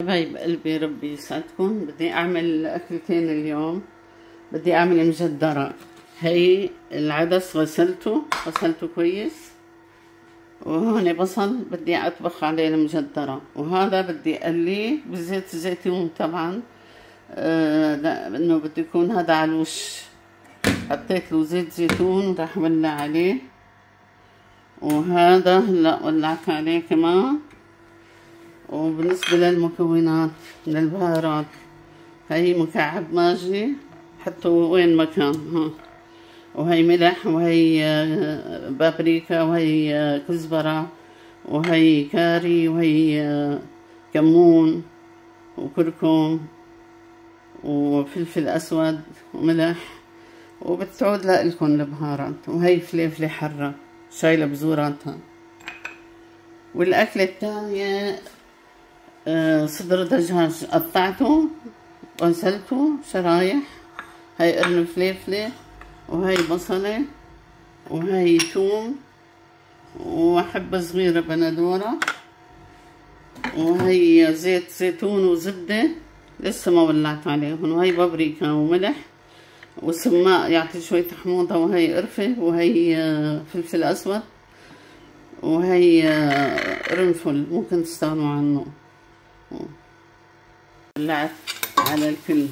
حبايب قلبي ربي يسعدكم. بدي اعمل اكلتين اليوم. بدي اعمل مجدرة. هي العدس غسلته كويس، وهون بصل بدي اطبخ عليه المجدرة، وهذا بدي اقليه بزيت الزيتون طبعا. انه بده يكون هذا على الوش. حطيت له زيت زيتون راح ولع عليه، وهذا هلا ولعت عليه كمان. وبالنسبة للمكونات من البهارات، هي مكعب ماجي حطه وين ما كان، ها، وهي ملح، وهي بابريكا، وهي كزبرة، وهي كاري، وهي كمون وكركم وفلفل اسود وملح، وبتعود لكم البهارات. وهي فليفلة حرة شايلة بزوراتها. والأكلة الثانية صدر دجاج قطعته وغسلته شرايح. هاي قرن فليفلة، وهي بصلة، وهي ثوم، وحبة صغيرة بندورة، وهي زيت زيتون وزبدة لسه ما ولعت عليهم، وهي بابريكا وملح وسماق يعطي شوية حموضة، وهي قرفة، وهي فلفل أسود، وهي قرنفل ممكن تستغنوا عنه. ولعت على الكل.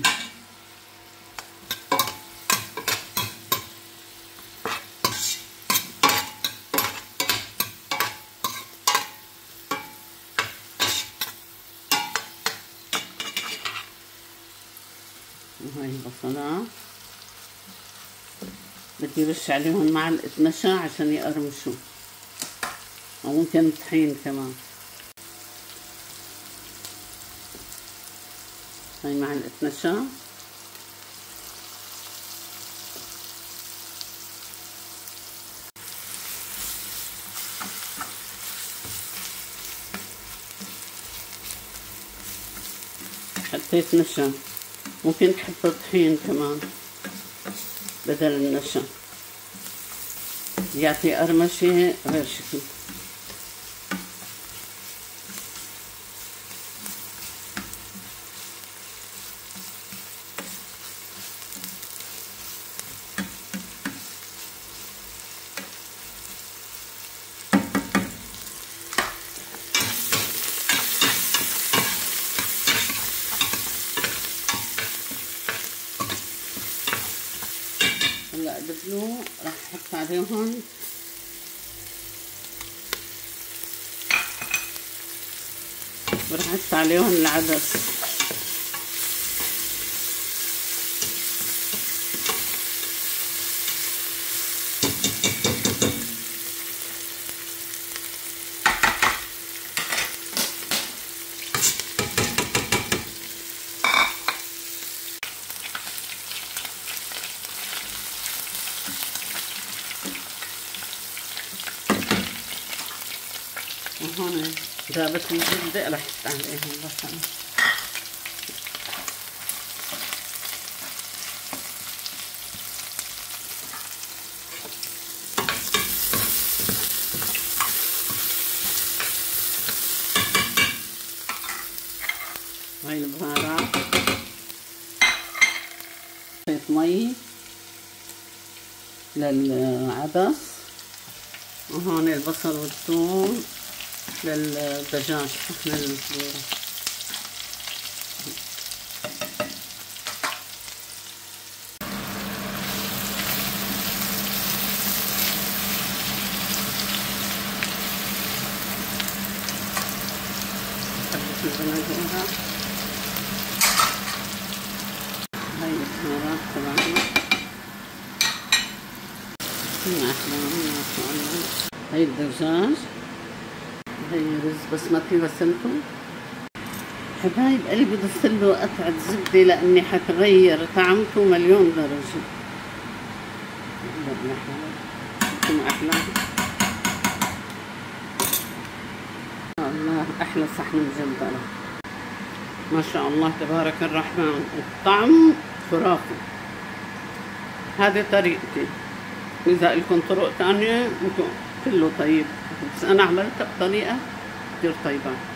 وهي البصلات بدي رش عليهم معلقة نشا عشان يقرمشوا، وممكن طحين كمان. هاي معلقة نشا، حطيت نشا، ممكن تحطوا طحين كمان بدل النشا، يعطي قرمشة غير شكل. هلا بدلو راح احط عليهم راح احط عليهم العدس. وهون ذابت الزبدة راح احط عليهم البصل. هاي البهارات، حطيت مي للعدس، وهون البصل والثوم للدجاج. احنا البصورة حبة البندورة. هاي البهارات تبعنا أحلى ما شاء الله. هاي الدجاج، هي رز بسمتي غسلته. حبايب قلبي ضفله قطعة زبدة لأني حتغير طعمته مليون درجة. أحلى الله، أحلى صحن مجدرة ما شاء الله تبارك الرحمن. الطعم خرافي. هذه طريقتي، إذا لكم طرق تانية انتم كله طيب، بس أنا عملتها بطريقة كتير طيبة.